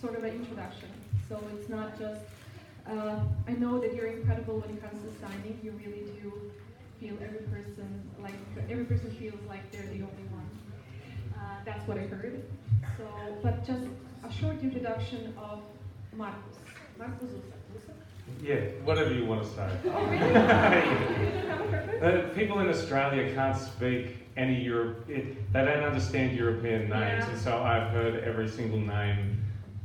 sort of an introduction. So it's not just, I know that you're incredible when it comes to signing. You really do feel every person feels like they're the only one. That's what I heard. So, but just a short introduction of Markus. Markus Zusak. Yeah, whatever you want to say. Oh, really? You don't have a purpose? People in Australia can't speak any they don't understand European names, and so I've heard every single name,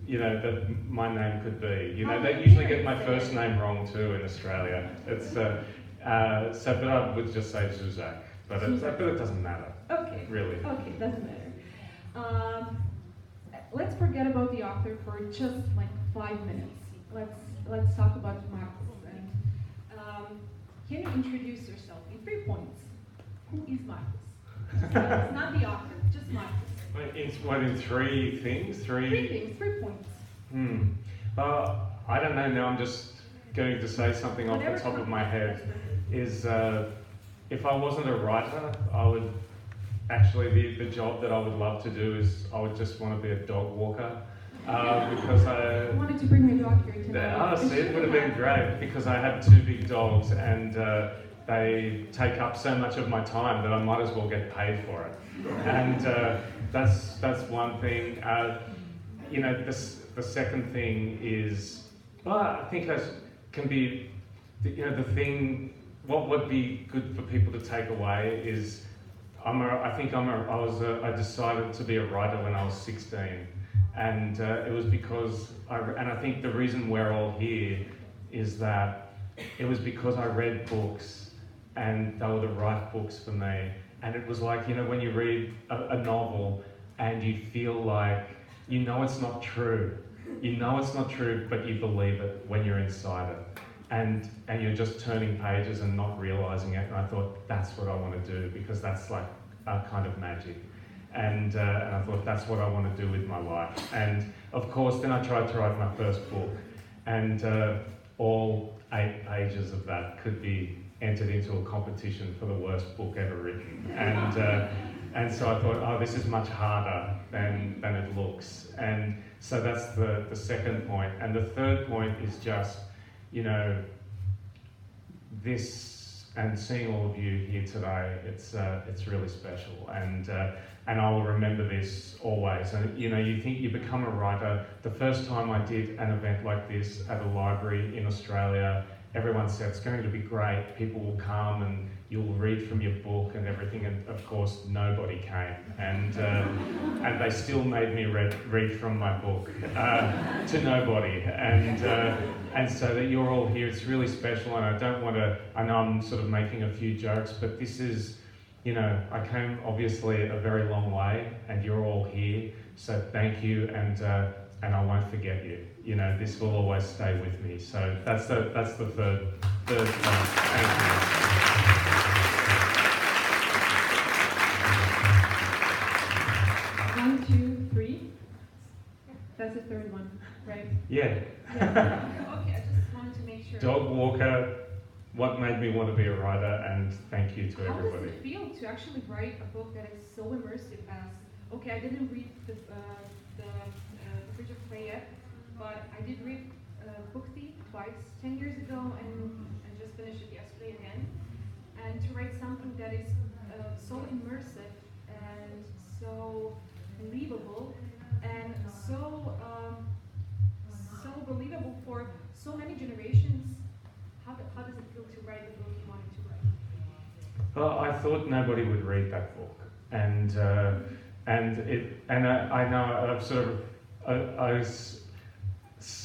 that my name could be. They usually get my first name wrong too in Australia. It's but I would just say Zusak, but it doesn't matter. Okay. Really. Okay, doesn't matter. Let's forget about the author for just like 5 minutes. Let's talk about Markus. And can you introduce yourself in 3 points? Who is Markus? It's not the author, just Markus. In 3 things? 3 things, 3 points. Well, I don't know now. I'm just going to say something off the top of my head. Is if I wasn't a writer, I would actually the job that I would love to do is I would just want to be a dog walker. Because I wanted to bring my dog here tonight. Honestly, it would have been great because I have 2 big dogs and they take up so much of my time that I might as well get paid for it. And that's one thing. The second thing is, I think that can be, the thing. What would be good for people to take away is, I decided to be a writer when I was 16. And it was because, I think the reason we're all here is that it was because I read books and they were the right books for me. And it was like, when you read a novel and you feel like, it's not true. It's not true, but you believe it when you're inside it. And you're just turning pages and not realizing it. And I thought, that's what I want to do because that's like a kind of magic. And I thought that's what I want to do with my life. And of course, then I tried to write my first book, and all 8 pages of that could be entered into a competition for the worst book ever written. And so I thought, this is much harder than it looks. And so that's the second point. And the third point is just, this, and seeing all of you here today, it's really special. And I will remember this always. And you think you become a writer. The first time I did an event like this at a library in Australia, everyone said it's going to be great. People will come and you'll read from your book and everything. And of course, nobody came. And they still made me read from my book to nobody. And so that you're all here, it's really special. And I know I'm sort of making a few jokes, but this is, I came obviously a very long way, and you're all here. So thank you, and I won't forget you. This will always stay with me. So that's the third point. Thank you. One, two, three. That's the third one, right? Yeah. Okay, I just wanted to make sure. Dog walker. What made me want to be a writer, and thank you to everybody. How does it feel to actually write a book that is so immersive as, okay, I didn't read the Bridge of Clay yet, but I did read Book Thief twice, 10 years ago, and I just finished it yesterday again. And to write something that is so immersive and so believable and so believable for so many generations. How does it feel to write the book you wanted to write? Well, I thought nobody would read that book, and I know I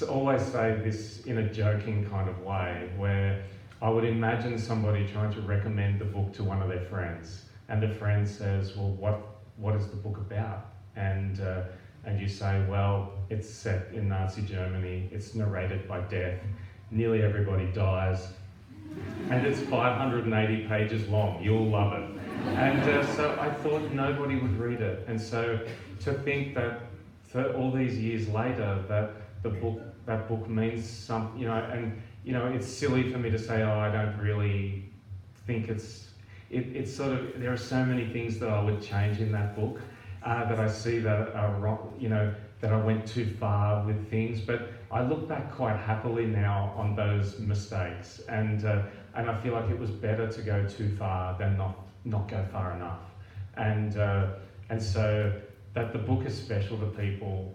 always say this in a joking kind of way, where I would imagine somebody trying to recommend the book to one of their friends, and the friend says, "Well, what is the book about?" And you say, "Well, it's set in Nazi Germany. It's narrated by death. Nearly everybody dies, and it's 580 pages long. You'll love it." And so I thought nobody would read it. And so to think that all these years later that that book means something, it's silly for me to say, I don't really think it's sort of, there are so many things that I would change in that book that I see that are wrong, that I went too far with things, but I look back quite happily now on those mistakes, and I feel like it was better to go too far than not go far enough, and so that the book is special to people.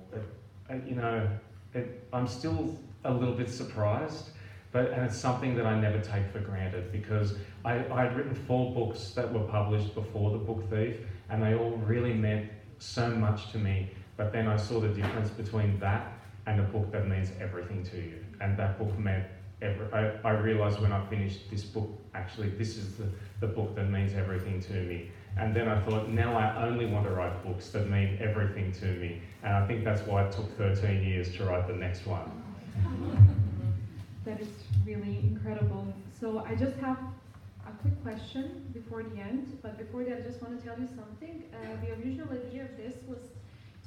I'm still a little bit surprised, and it's something that I never take for granted, because I'd written 4 books that were published before The Book Thief, and they all really meant so much to me. But then I saw the difference between that and a book that means everything to you. And that book meant I realised when I finished this book, actually, this is the book that means everything to me. And then I thought, now I only want to write books that mean everything to me. And I think that's why it took 13 years to write the next one. That is really incredible. So I just have a quick question before the end, but before that I just want to tell you something. The original idea of this was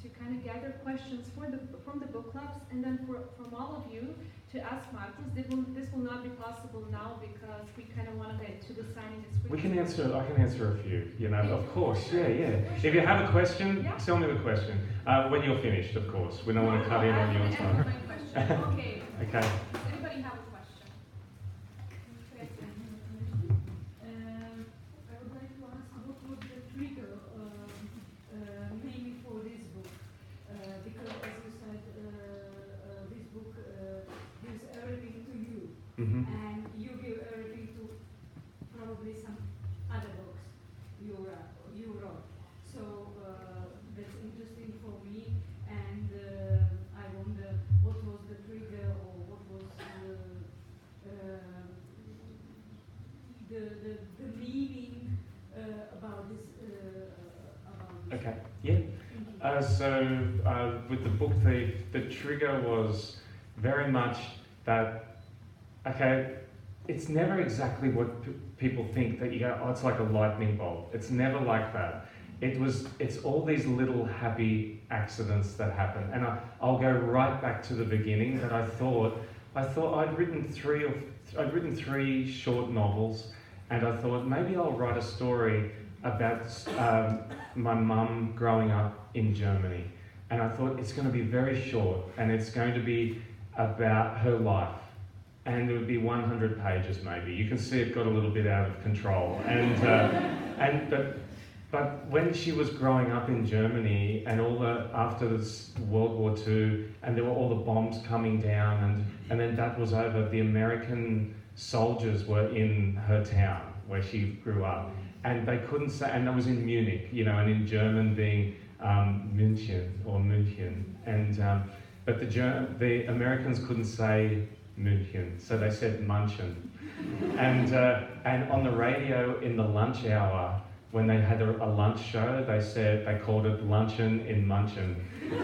to kind of gather questions from the book clubs, and then from all of you to ask Markus. This will not be possible now because we kind of want to get to the signing this week. I can answer a few, of course, yeah. If you have a question, tell me the question. When you're finished, of course. We don't want to cut in on your time. My question. Okay. Okay. Does anybody have a question? I would like to ask what was the trigger mainly for this book? Because as you said, this book gives everything to you, and you give everything to probably some other books you wrote. So that's interesting for me, and I wonder what was the trigger, or what was the meaning about this. Okay, yeah. With The Book Thief, the trigger was very much that, it's never exactly what people think, that you go, oh, it's like a lightning bolt. It's never like that. It's all these little happy accidents that happen. And I'll go right back to the beginning, that I thought I'd written 3 short novels, and I thought maybe I'll write a story about my mum growing up in Germany. And I thought it's going to be very short, and it's going to be about her life. And it would be 100 pages maybe. You can see it got a little bit out of control. But when she was growing up in Germany, and after this World War II, and there were all the bombs coming down, and then that was over, the American soldiers were in her town where she grew up. And they couldn't say, and that was in Munich, and in German being München or München. But the Americans couldn't say München, so they said München. And on the radio in the lunch hour, when they had a lunch show, they called it Luncheon in München.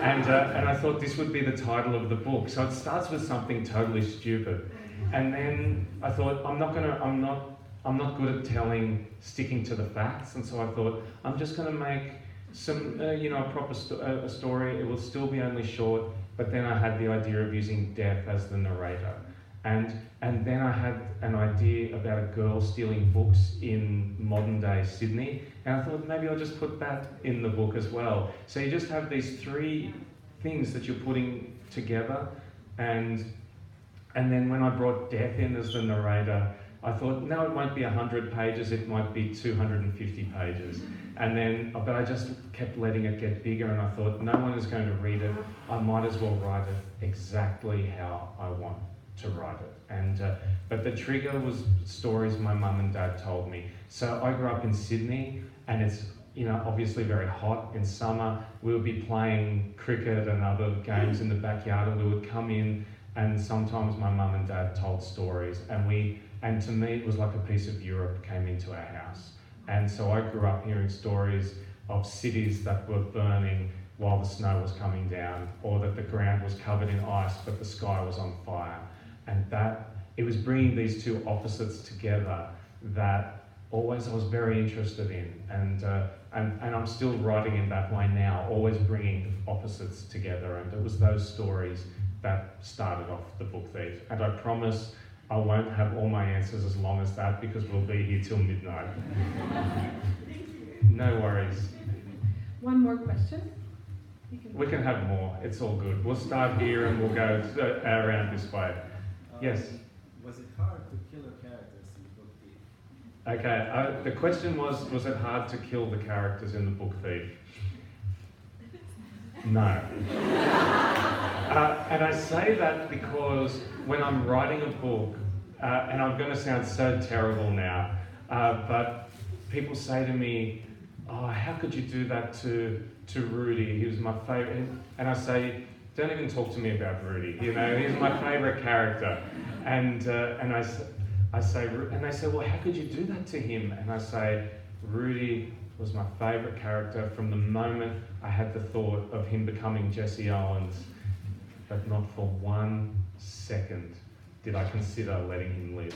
And I thought this would be the title of the book. So it starts with something totally stupid. And then I thought, I'm not good at sticking to the facts, and so I thought, I'm just going to make some, a proper story. It will still be only short, but then I had the idea of using death as the narrator. And then I had an idea about a girl stealing books in modern day Sydney, and I thought maybe I'll just put that in the book as well. So you just have these 3 things that you're putting together, and then when I brought death in as the narrator, I thought, no, it won't be 100 pages, it might be 250 pages. But I just kept letting it get bigger, and I thought, no one is going to read it. I might as well write it exactly how I want to write it. But the trigger was stories my mum and dad told me. So I grew up in Sydney, and it's, obviously very hot in summer. We would be playing cricket and other games in the backyard, and we would come in, and sometimes my mum and dad told stories, and to me, it was like a piece of Europe came into our house. And so I grew up hearing stories of cities that were burning while the snow was coming down, or that the ground was covered in ice, but the sky was on fire. And it was bringing these 2 opposites together that always I was very interested in. And I'm still writing in that way now, always bringing opposites together. And it was those stories that started off The Book Thief. And I promise I won't have all my answers as long as that, because we'll be here till midnight. Thank you. No worries. One more question. We can have more. It's all good. We'll start here and we'll go around this way. Yes? Was it hard to kill the characters in Book Thief? Okay, the question was it hard to kill the characters in the Book Thief? No. And I say that because when I'm writing a book, and I'm going to sound so terrible now, but people say to me, oh, how could you do that to Rudy? He was my favourite. And I say, don't even talk to me about Rudy. You know, he's my favourite character. And I say, and they say, well, how could you do that to him? And I say, Rudy was my favourite character from the moment I had the thought of him becoming Jesse Owens, but not for 1 second did I consider letting him live.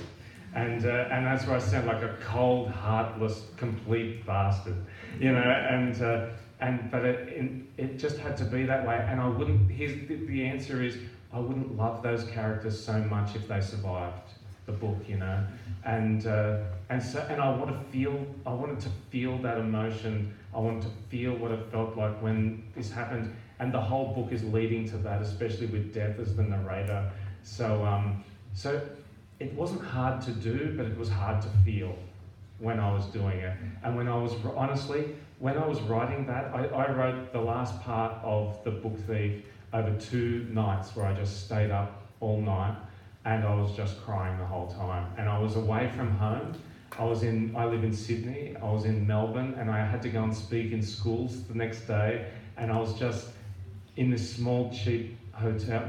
And that's where I sound like a cold, heartless, complete bastard, you know. But it just had to be that way. And I wouldn't. The answer is I wouldn't love those characters so much if they survived the book, you know. And I wanted to feel that emotion. I wanted to feel what it felt like when this happened. And the whole book is leading to that, especially with Death as the narrator. So it wasn't hard to do, but it was hard to feel when I was doing it. And when I was writing that, I wrote the last part of the Book Thief over 2 nights where I just stayed up all night and I was just crying the whole time. And I was away from home. I live in Sydney, I was in Melbourne, and I had to go and speak in schools the next day, and I was just in this small cheap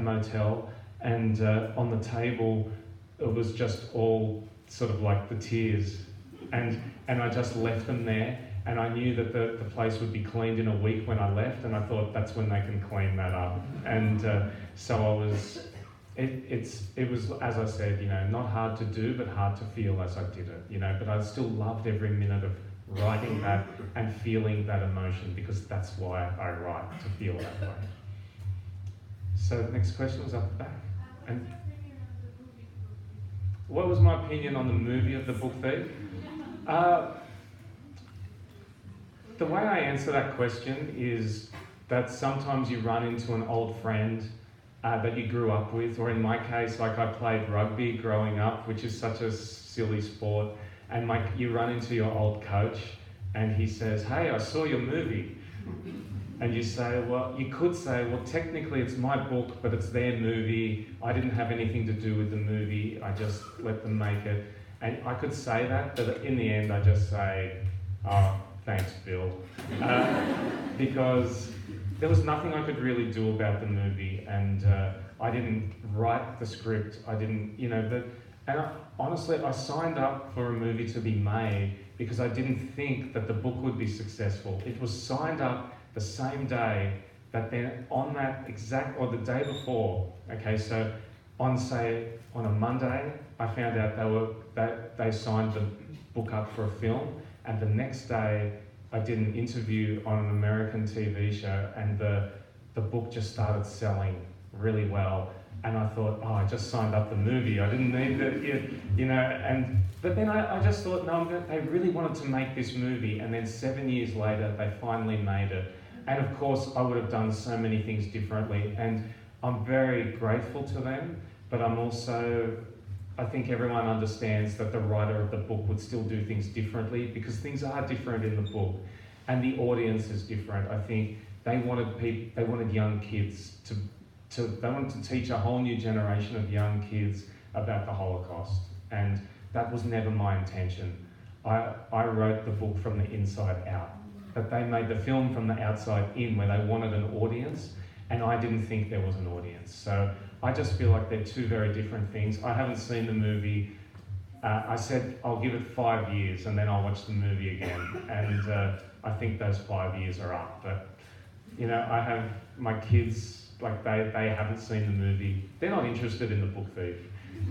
motel, and on the table it was just all sort of like the tears, and I just left them there, and I knew that the place would be cleaned in a week when I left, and I thought that's when they can clean that up. And so I was, it was, as I said, you know, not hard to do, but hard to feel as I did it, you know, but I still loved every minute of writing that and feeling that emotion, because that's why I write, to feel that way. So the next question was up the back. And what was my opinion on the movie of The Book Thief? The way I answer that question is that sometimes you run into an old friend that you grew up with, or in my case, like I played rugby growing up, which is such a silly sport, and you run into your old coach and he says, hey, I saw your movie. And you say, you could say, technically it's my book, but it's their movie. I didn't have anything to do with the movie. I just let them make it. And I could say that, but in the end I just say, oh, thanks, Bill. Because there was nothing I could really do about the movie, and I didn't write the script. I didn't, you know, honestly, I signed up for a movie to be made because I didn't think that the book would be successful. It was signed up the same day, that then on that exact, or the day before, okay, so on a Monday, I found out they signed the book up for a film, and the next day I did an interview on an American TV show, and the book just started selling really well. And I thought, I just signed up the movie. I didn't need it, you know. But then I just thought, no, they really wanted to make this movie. And then 7 years later, they finally made it. And of course, I would have done so many things differently. And I'm very grateful to them. But I'm also, I think everyone understands that the writer of the book would still do things differently, because things are different in the book. And the audience is different. I think they wanted young kids they wanted to teach a whole new generation of young kids about the Holocaust, and that was never my intention. I wrote the book from the inside out, but they made the film from the outside in, where they wanted an audience, and I didn't think there was an audience. So I just feel like they're two very different things. I haven't seen the movie. I said I'll give it 5 years and then I'll watch the movie again, and I think those 5 years are up. But you know, I have my kids, like they haven't seen the movie. They're not interested in The Book Thief,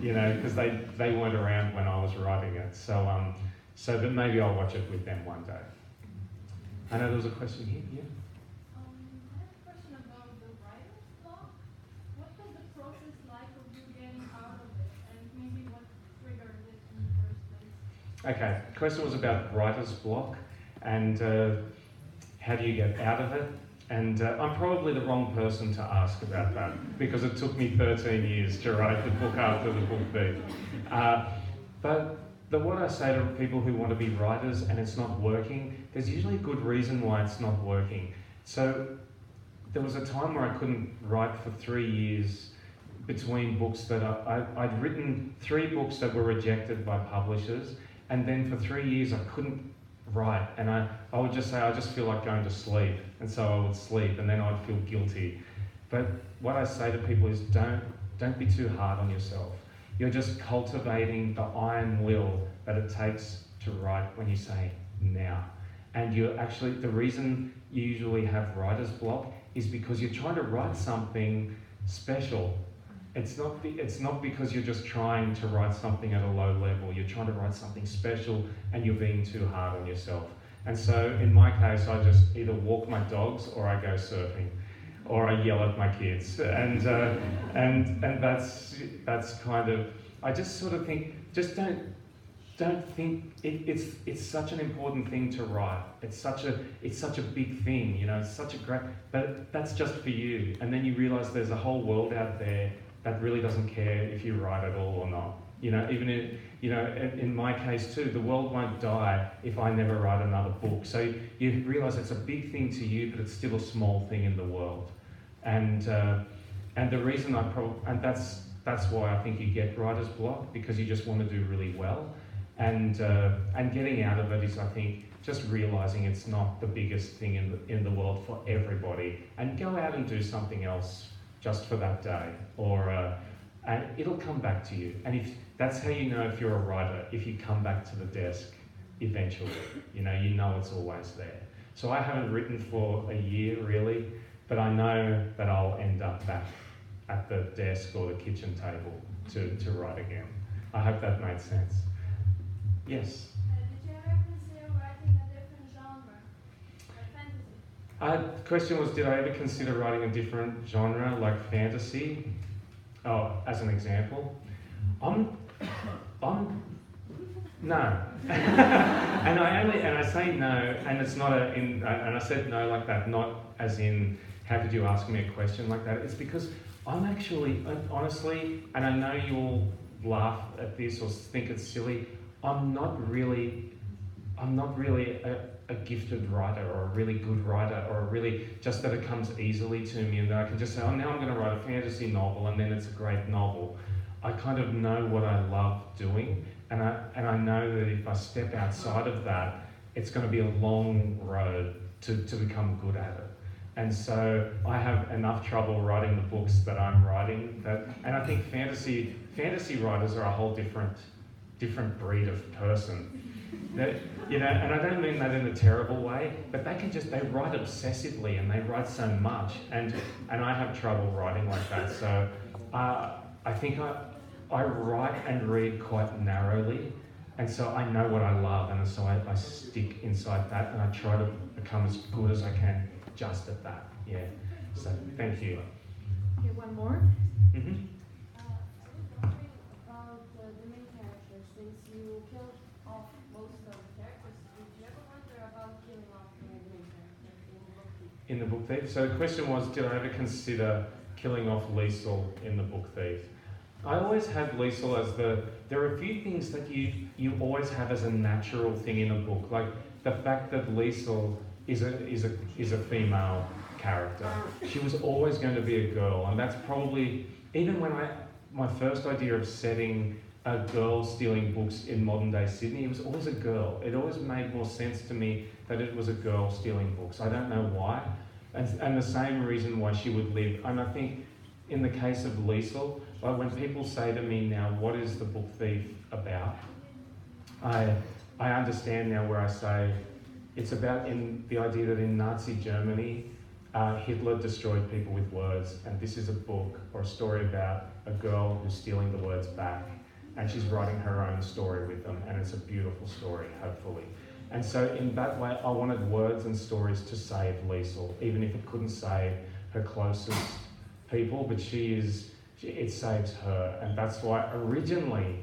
you know, because they weren't around when I was writing it. So but maybe I'll watch it with them one day. I know there was a question here. Yeah. I have a question about the writer's block. What was the process like of you getting out of it, and maybe what triggered it in the first place? Okay, the question was about writer's block and how do you get out of it. And I'm probably the wrong person to ask about that because it took me 13 years to write the book after the book thief. But what I say to people who want to be writers and it's not working, there's usually a good reason why it's not working. So there was a time where I couldn't write for 3 years between books that I'd written 3 books that were rejected by publishers, and then for 3 years I couldn't write, and I would just say I just feel like going to sleep, and so I would sleep, and then I'd feel guilty. But what I say to people is don't be too hard on yourself. You're just cultivating the iron will that it takes to write when you say now. And you're actually, the reason you usually have writer's block is because you're trying to write something special. It's not because you're just trying to write something at a low level. You're trying to write something special and you're being too hard on yourself. And so in my case, I just either walk my dogs or I go surfing, or I yell at my kids. And that's kind of, I just sort of think, just don't think it's such an important thing to write. It's such a big thing, you know. It's such a great, but that's just for you. And then you realise there's a whole world out there that really doesn't care if you write at all or not. You know, even in my case too, the world won't die if I never write another book. So you realise it's a big thing to you, but it's still a small thing in the world. And the reason that's why I think you get writer's block, because you just want to do really well. And getting out of it is, I think, just realising it's not the biggest thing in the world for everybody, and go out and do something else just for that day, and it'll come back to you. And if that's how you know if you're a writer, if you come back to the desk eventually, you know it's always there. So I haven't written for a year really, but I know that I'll end up back at the desk or the kitchen table to write again. I hope that made sense. Yes? Did you ever consider writing a different genre, like fantasy? The question was, did I ever consider writing a different genre, like fantasy? Oh, as an example? No. and I say no, and it's not and I said no like that, not as in, how could you ask me a question like that? It's because I'm actually, honestly, and I know you'll laugh at this or think it's silly, I'm not really a gifted writer or a really good writer, or really just that it comes easily to me and that I can just say, oh, now I'm going to write a fantasy novel and then it's a great novel. I kind of know what I love doing, and I know that if I step outside of that, it's going to be a long road to become good at it. And so I have enough trouble writing the books that I'm writing, and I think fantasy writers are a whole different breed of person. That, and I don't mean that in a terrible way, but they write obsessively and they write so much, and I have trouble writing like that. So I think I write and read quite narrowly, and so I know what I love, and so I stick inside that, and I try to become as good as I can just at that. Yeah. So thank you. Okay, one more. Mm-hmm. I was wondering about the main characters. Since you killed off most of the characters, did you ever wonder about killing off the main characters in the book? In the Book Thief. So the question was, did I ever consider killing off Liesl in the Book Thief? I always had Liesl as there are a few things that you always have as a natural thing in a book, like the fact that Liesl is a female character. She was always going to be a girl, and that's probably, even when my first idea of setting a girl stealing books in modern day Sydney, it was always a girl. It always made more sense to me that it was a girl stealing books. I don't know why, and the same reason why she would live. And I think in the case of Liesl, like when people say to me now, what is the Book Thief about? I understand now where I say, it's about the idea that in Nazi Germany, Hitler destroyed people with words, and this is a book or a story about a girl who's stealing the words back, and she's writing her own story with them, and it's a beautiful story, hopefully. And so in that way, I wanted words and stories to save Liesl, even if it couldn't save her closest people, but it saves her, and that's why originally,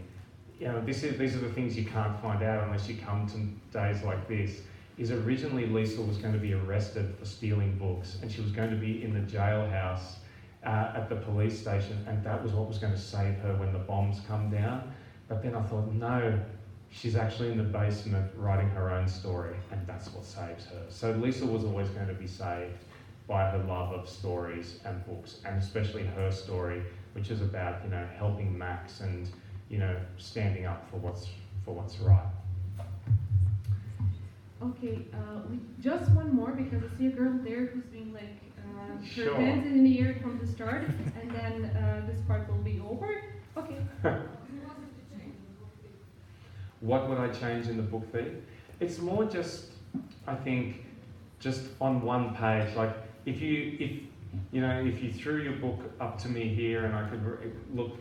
these are the things you can't find out unless you come to days like this. is originally Liesl was going to be arrested for stealing books, and she was going to be in the jailhouse at the police station, and that was what was going to save her when the bombs come down. But then I thought, no, she's actually in the basement writing her own story, and that's what saves her. So Liesl was always going to be saved by her love of stories and books, and especially her story, which is about, you know, helping Max and, you know, standing up for what's right. Okay, just one more, because I see a girl there who's been like Sure. her hands in the air from the start, and then this part will be over. Okay. What would I change in the book feed? It's more just, I think, just on one page. Like if you threw your book up to me here and I could look,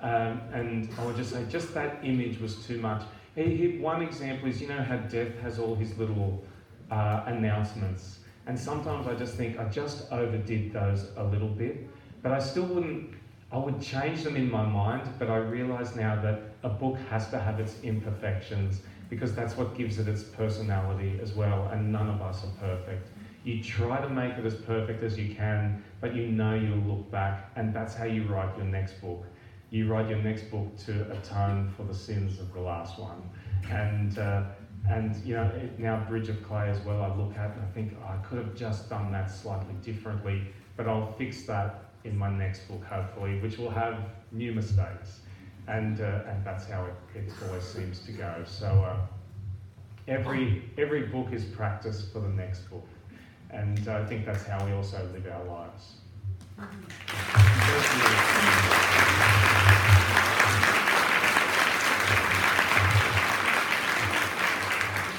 and I would just say, just that image was too much. One example is, you know how Death has all his little announcements, and sometimes I just think I just overdid those a little bit, but I still wouldn't. I would change them in my mind, but I realise now that a book has to have its imperfections, because that's what gives it its personality as well, and none of us are perfect. You try to make it as perfect as you can, but you know you'll look back, and that's how you write your next book. You write your next book to atone for the sins of the last one. And you know, now Bridge of Clay as well, I look at and I think, oh, I could have just done that slightly differently, but I'll fix that in my next book, hopefully, which will have new mistakes. And that's how it always seems to go. So every book is practice for the next book. And I think that's how we also live our lives. Mhm.